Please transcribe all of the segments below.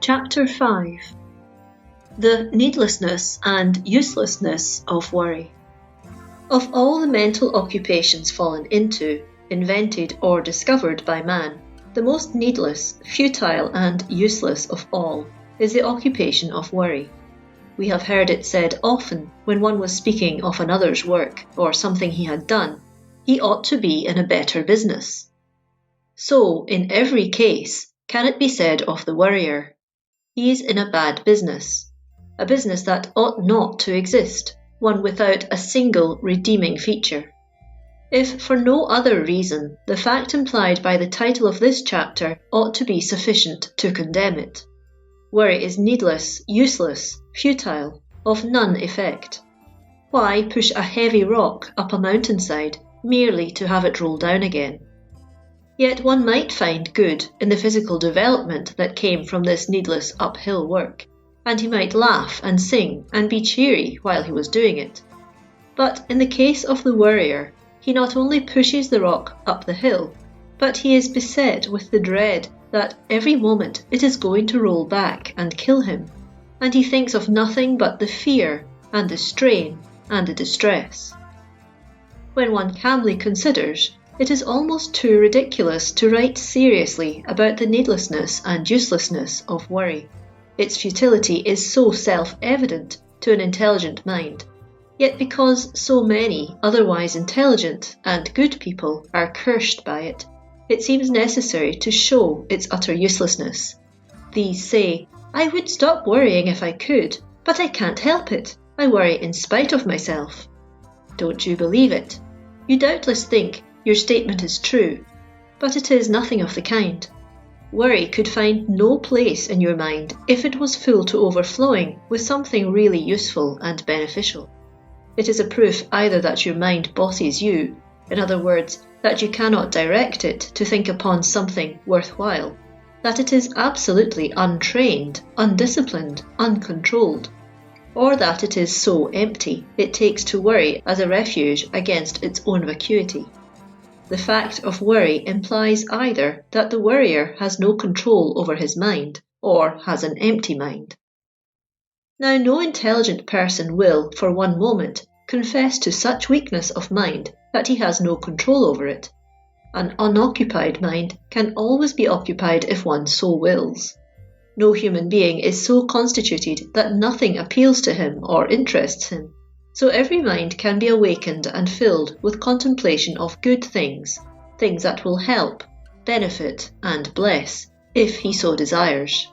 Chapter 5. The Needlessness and Uselessness of Worry. Of all the mental occupations fallen into, invented or discovered by man, the most needless, futile and useless of all is the occupation of worry. We have heard it said often when one was speaking of another's work or something he had done, he ought to be in a better business. So, in every case, can it be said of the worrier, he is in a bad business, a business that ought not to exist, one without a single redeeming feature. If for no other reason, the fact implied by the title of this chapter ought to be sufficient to condemn it. Worry is needless, useless, futile, of none effect. Why push a heavy rock up a mountainside merely to have it roll down again? Yet one might find good in the physical development that came from this needless uphill work, and he might laugh and sing and be cheery while he was doing it. But in the case of the worrier, he not only pushes the rock up the hill, but he is beset with the dread that every moment it is going to roll back and kill him, and he thinks of nothing but the fear and the strain and the distress. When one calmly considers, it is almost too ridiculous to write seriously about the needlessness and uselessness of worry. Its futility is so self-evident to an intelligent mind, yet because so many otherwise intelligent and good people are cursed by it, it seems necessary to show its utter uselessness. These say, "I would stop worrying if I could, but I can't help it. I worry in spite of myself." Don't you believe it? You doubtless think your statement is true, but it is nothing of the kind. Worry could find no place in your mind if it was full to overflowing with something really useful and beneficial. It is a proof either that your mind bosses you, in other words, that you cannot direct it to think upon something worthwhile, that it is absolutely untrained, undisciplined, uncontrolled, or that it is so empty it takes to worry as a refuge against its own vacuity. The fact of worry implies either that the worrier has no control over his mind, or has an empty mind. Now, no intelligent person will, for one moment, confess to such weakness of mind that he has no control over it. An unoccupied mind can always be occupied if one so wills. No human being is so constituted that nothing appeals to him or interests him. So every mind can be awakened and filled with contemplation of good things, things that will help, benefit, and bless, if he so desires.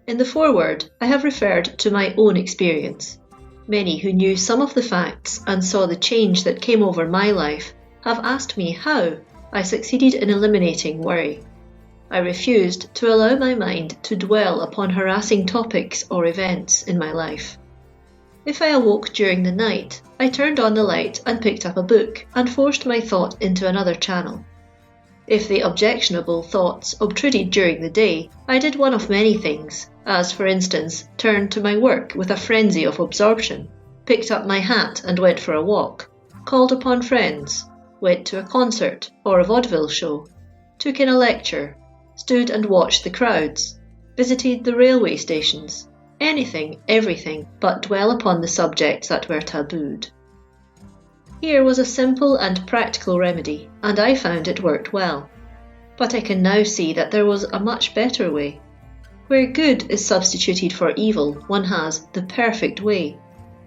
In the foreword, I have referred to my own experience. Many who knew some of the facts and saw the change that came over my life have asked me how I succeeded in eliminating worry. I refused to allow my mind to dwell upon harassing topics or events in my life. If I awoke during the night, I turned on the light and picked up a book and forced my thought into another channel. If the objectionable thoughts obtruded during the day, I did one of many things, as for instance, turned to my work with a frenzy of absorption, picked up my hat and went for a walk, called upon friends, went to a concert or a vaudeville show, took in a lecture, stood and watched the crowds, visited the railway stations, anything, everything, but dwell upon the subjects that were tabooed. Here was a simple and practical remedy, and I found it worked well. But I can now see that there was a much better way. Where good is substituted for evil, one has the perfect way,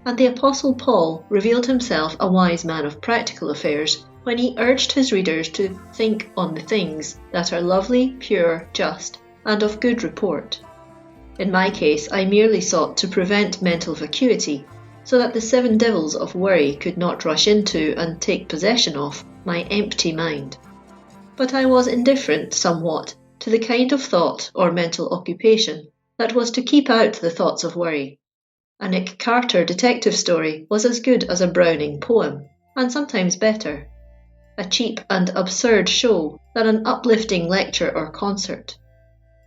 and the Apostle Paul revealed himself a wise man of practical affairs when he urged his readers to think on the things that are lovely, pure, just, and of good report. In my case, I merely sought to prevent mental vacuity, so that the 7 devils of worry could not rush into and take possession of my empty mind. But I was indifferent somewhat to the kind of thought or mental occupation that was to keep out the thoughts of worry. A Nick Carter detective story was as good as a Browning poem, and sometimes better. A cheap and absurd show than an uplifting lecture or concert.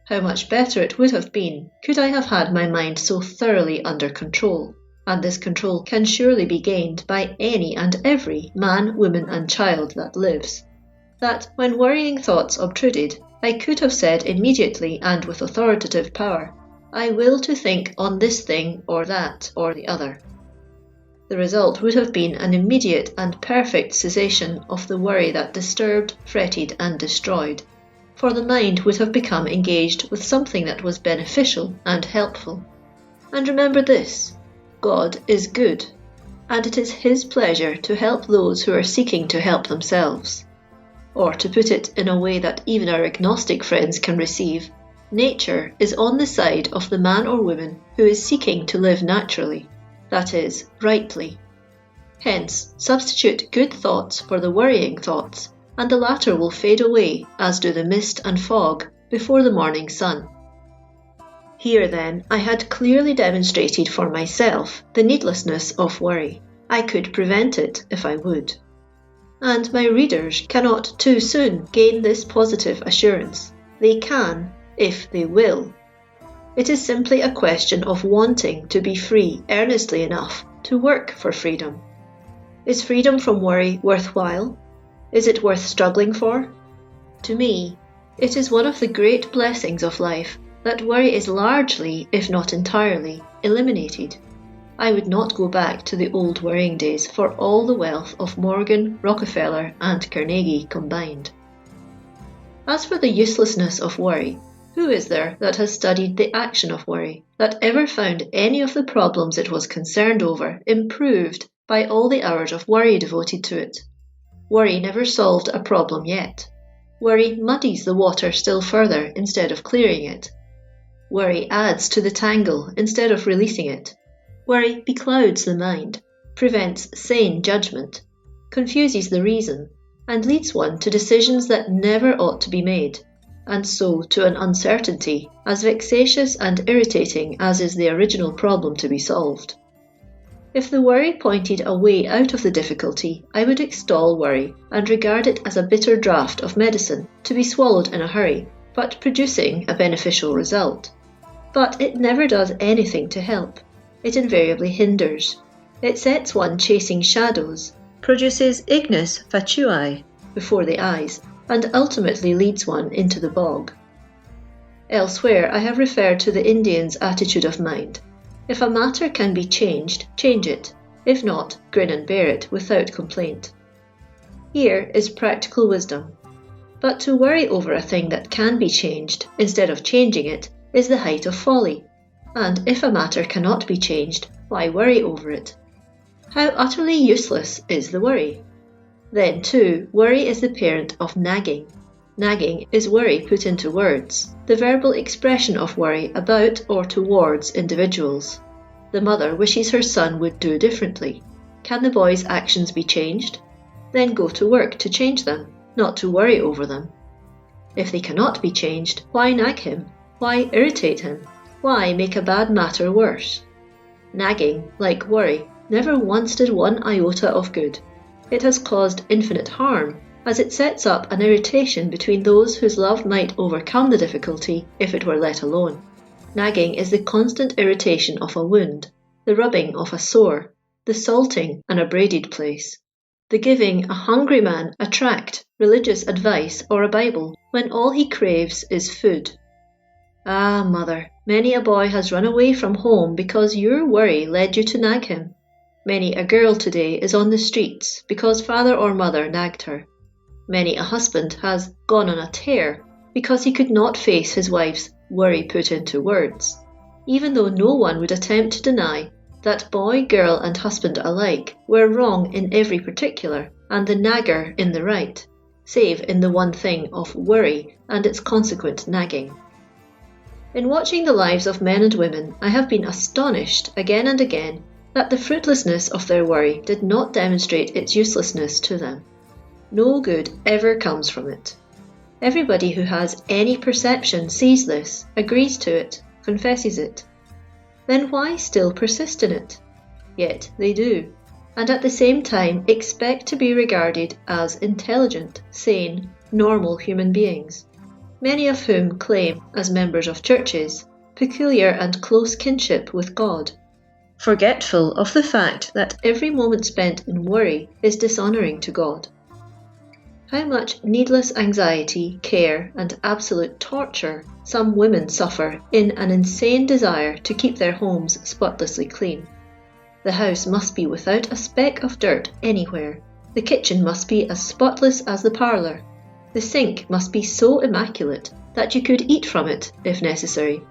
How much better it would have been could I have had my mind so thoroughly under control, and this control can surely be gained by any and every man, woman and child that lives, that when worrying thoughts obtruded, I could have said immediately and with authoritative power, I will to think on this thing or that or the other. The result would have been an immediate and perfect cessation of the worry that disturbed, fretted, and destroyed, for the mind would have become engaged with something that was beneficial and helpful. And remember this, God is good, and it is His pleasure to help those who are seeking to help themselves. Or to put it in a way that even our agnostic friends can receive, nature is on the side of the man or woman who is seeking to live naturally, that is, rightly. Hence, substitute good thoughts for the worrying thoughts, and the latter will fade away as do the mist and fog before the morning sun. Here then, I had clearly demonstrated for myself the needlessness of worry. I could prevent it if I would. And my readers cannot too soon gain this positive assurance. They can, if they will. It is simply a question of wanting to be free earnestly enough to work for freedom. Is freedom from worry worthwhile? Is it worth struggling for? To me, it is one of the great blessings of life that worry is largely, if not entirely, eliminated. I would not go back to the old worrying days for all the wealth of Morgan, Rockefeller, and Carnegie combined. As for the uselessness of worry, who is there that has studied the action of worry, that ever found any of the problems it was concerned over improved by all the hours of worry devoted to it? Worry never solved a problem yet. Worry muddies the water still further instead of clearing it. Worry adds to the tangle instead of releasing it. Worry beclouds the mind, prevents sane judgment, confuses the reason, and leads one to decisions that never ought to be made, and so to an uncertainty as vexatious and irritating as is the original problem to be solved. If the worry pointed a way out of the difficulty, I would extol worry and regard it as a bitter draught of medicine to be swallowed in a hurry, but producing a beneficial result. But it never does anything to help. It invariably hinders. It sets one chasing shadows, produces ignis fatui before the eyes, and ultimately leads one into the bog. Elsewhere I have referred to the Indian's attitude of mind. If a matter can be changed, change it. If not, grin and bear it without complaint. Here is practical wisdom. But to worry over a thing that can be changed instead of changing it is the height of folly. And if a matter cannot be changed, why worry over it? How utterly useless is the worry? Then, too, worry is the parent of nagging. Nagging is worry put into words, the verbal expression of worry about or towards individuals. The mother wishes her son would do differently. Can the boy's actions be changed? Then go to work to change them, not to worry over them. If they cannot be changed, why nag him? Why irritate him? Why make a bad matter worse? Nagging, like worry, never once did one iota of good. It has caused infinite harm, as it sets up an irritation between those whose love might overcome the difficulty if it were let alone. Nagging is the constant irritation of a wound, the rubbing of a sore, the salting an abraded place, the giving a hungry man a tract, religious advice, or a Bible, when all he craves is food. Ah, mother, many a boy has run away from home because your worry led you to nag him. Many a girl today is on the streets because father or mother nagged her. Many a husband has gone on a tear because he could not face his wife's worry put into words, even though no one would attempt to deny that boy, girl, and husband alike were wrong in every particular, and the nagger in the right, save in the one thing of worry and its consequent nagging. In watching the lives of men and women, I have been astonished again and again that the fruitlessness of their worry did not demonstrate its uselessness to them. No good ever comes from it. Everybody who has any perception sees this, agrees to it, confesses it. Then why still persist in it? Yet they do, and at the same time expect to be regarded as intelligent, sane, normal human beings, many of whom claim, as members of churches, peculiar and close kinship with God, forgetful of the fact that every moment spent in worry is dishonouring to God. how much needless anxiety, care, and absolute torture some women suffer in an insane desire to keep their homes spotlessly clean. The house must be without a speck of dirt anywhere. The kitchen must be as spotless as the parlour. The sink must be so immaculate that you could eat from it if necessary.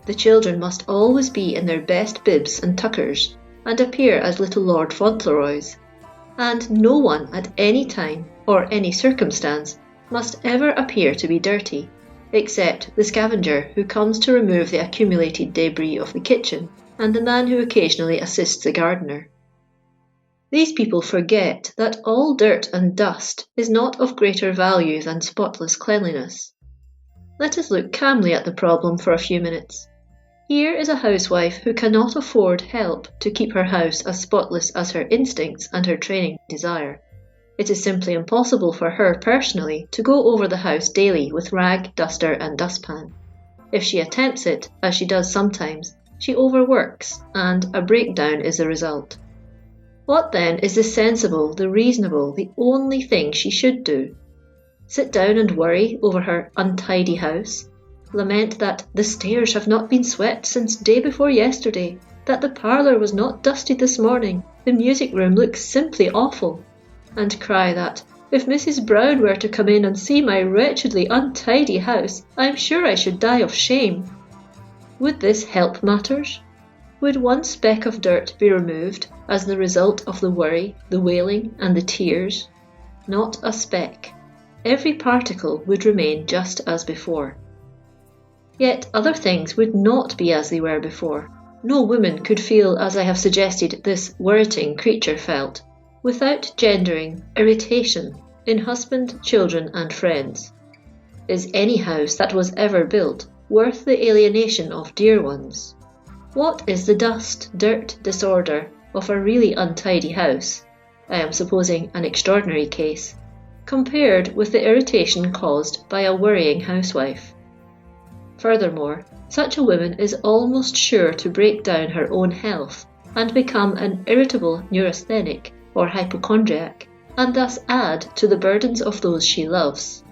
The children must always be in their best bibs and tuckers, and appear as little Lord Fauntleroys. And no one at any time or any circumstance must ever appear to be dirty, except the scavenger who comes to remove the accumulated debris of the kitchen, and the man who occasionally assists the gardener. These people forget that all dirt and dust is not of greater value than spotless cleanliness. Let us look calmly at the problem for a few minutes. Here is a housewife who cannot afford help to keep her house as spotless as her instincts and her training desire. It is simply impossible for her personally to go over the house daily with rag, duster and dustpan. If she attempts it, as she does sometimes, she overworks, and a breakdown is the result. What then is the sensible, the reasonable, the only thing she should do? Sit down and worry over her untidy house? Lament that the stairs have not been swept since day before yesterday, that the parlour was not dusted this morning, the music room looks simply awful, and cry that, if Mrs. Brown were to come in and see my wretchedly untidy house, I am sure I should die of shame. Would this help matters? Would one speck of dirt be removed as the result of the worry, the wailing, and the tears? Not a speck. Every particle would remain just as before. Yet other things would not be as they were before. No woman could feel as I have suggested this worriting creature felt, without gendering irritation in husband, children, and friends. Is any house that was ever built worth the alienation of dear ones? What is the dust, dirt, disorder of a really untidy house, I am supposing an extraordinary case, compared with the irritation caused by a worrying housewife? Furthermore, such a woman is almost sure to break down her own health and become an irritable neurasthenic or hypochondriac, and thus add to the burdens of those she loves.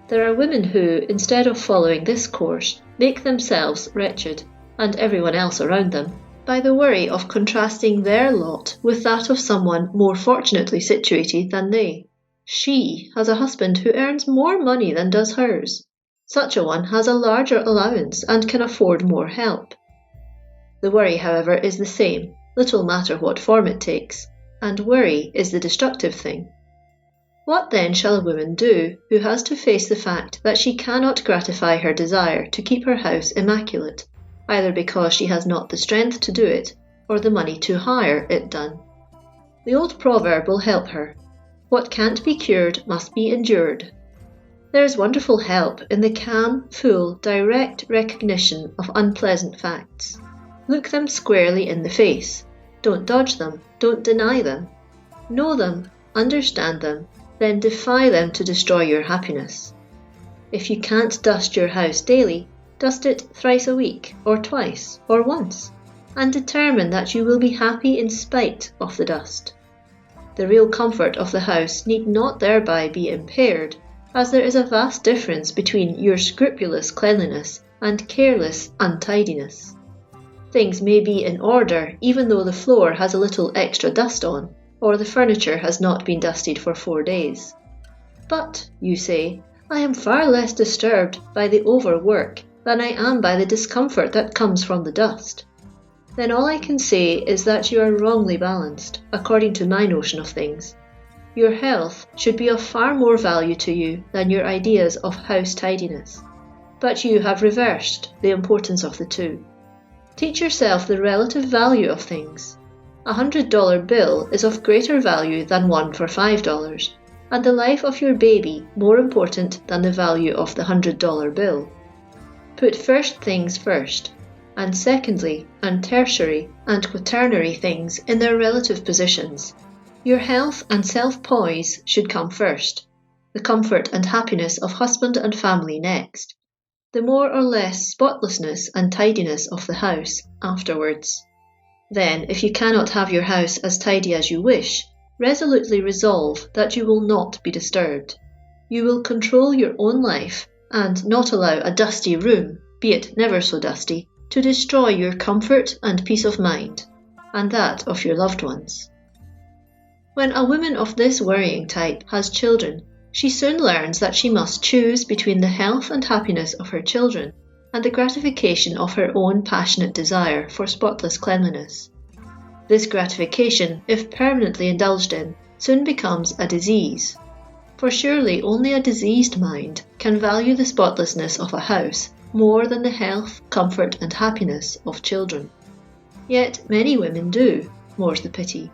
There are women who, instead of following this course, make themselves wretched, and everyone else around them, by the worry of contrasting their lot with that of someone more fortunately situated than they. She has a husband who earns more money than does hers. Such a one has a larger allowance and can afford more help. The worry, however, is the same, little matter what form it takes, and worry is the destructive thing. What then shall a woman do who has to face the fact that she cannot gratify her desire to keep her house immaculate, either because she has not the strength to do it or the money to hire it done? The old proverb will help her. What can't be cured must be endured. There is wonderful help in the calm, full, direct recognition of unpleasant facts. Look them squarely in the face. Don't dodge them, don't deny them. Know them, understand them, then defy them to destroy your happiness. If you can't dust your house daily, dust it thrice a week, or twice, or once, and determine that you will be happy in spite of the dust. The real comfort of the house need not thereby be impaired, as there is a vast difference between your scrupulous cleanliness and careless untidiness. Things may be in order even though the floor has a little extra dust on, or the furniture has not been dusted for 4 days. But, you say, I am far less disturbed by the overwork than I am by the discomfort that comes from the dust. Then all I can say is that you are wrongly balanced, according to my notion of things. Your health should be of far more value to you than your ideas of house tidiness. But you have reversed the importance of the two. Teach yourself the relative value of things. A $100 bill is of greater value than one for $5, and the life of your baby more important than the value of the $100 bill. Put first things first, and secondary and tertiary and quaternary things in their relative positions. Your health and self-poise should come first, the comfort and happiness of husband and family next, the more or less spotlessness and tidiness of the house afterwards. Then, if you cannot have your house as tidy as you wish, resolutely resolve that you will not be disturbed. You will control your own life and not allow a dusty room, be it never so dusty, to destroy your comfort and peace of mind, and that of your loved ones. When a woman of this worrying type has children, she soon learns that she must choose between the health and happiness of her children and the gratification of her own passionate desire for spotless cleanliness. This gratification, if permanently indulged in, soon becomes a disease. For surely only a diseased mind can value the spotlessness of a house more than the health, comfort and happiness of children. Yet many women do, more's the pity.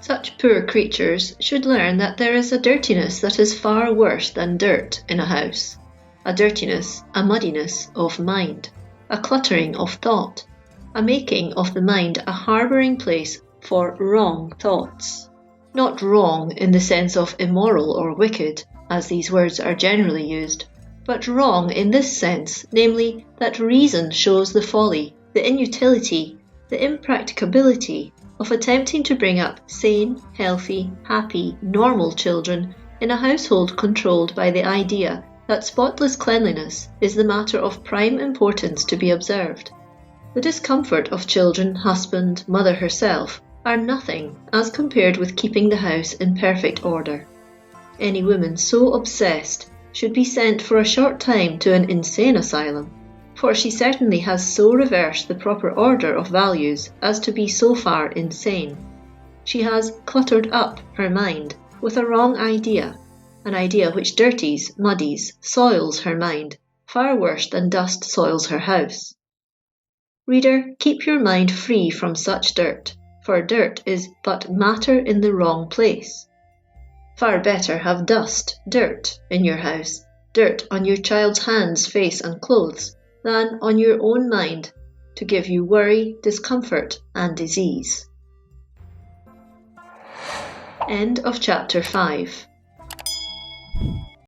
Such poor creatures should learn that there is a dirtiness that is far worse than dirt in a house. A dirtiness, a muddiness of mind, a cluttering of thought, a making of the mind a harbouring place for wrong thoughts. Not wrong in the sense of immoral or wicked, as these words are generally used, but wrong in this sense, namely, that reason shows the folly, the inutility, the impracticability of attempting to bring up sane, healthy, happy, normal children in a household controlled by the idea that spotless cleanliness is the matter of prime importance to be observed. The discomfort of children, husband, mother herself are nothing as compared with keeping the house in perfect order. Any woman so obsessed should be sent for a short time to an insane asylum, for she certainly has so reversed the proper order of values as to be so far insane. She has cluttered up her mind with a wrong idea, an idea which dirties, muddies, soils her mind, far worse than dust soils her house. Reader, keep your mind free from such dirt, for dirt is but matter in the wrong place. Far better have dust, dirt, in your house, dirt on your child's hands, face and clothes, than on your own mind, to give you worry, discomfort and disease. End of chapter 5.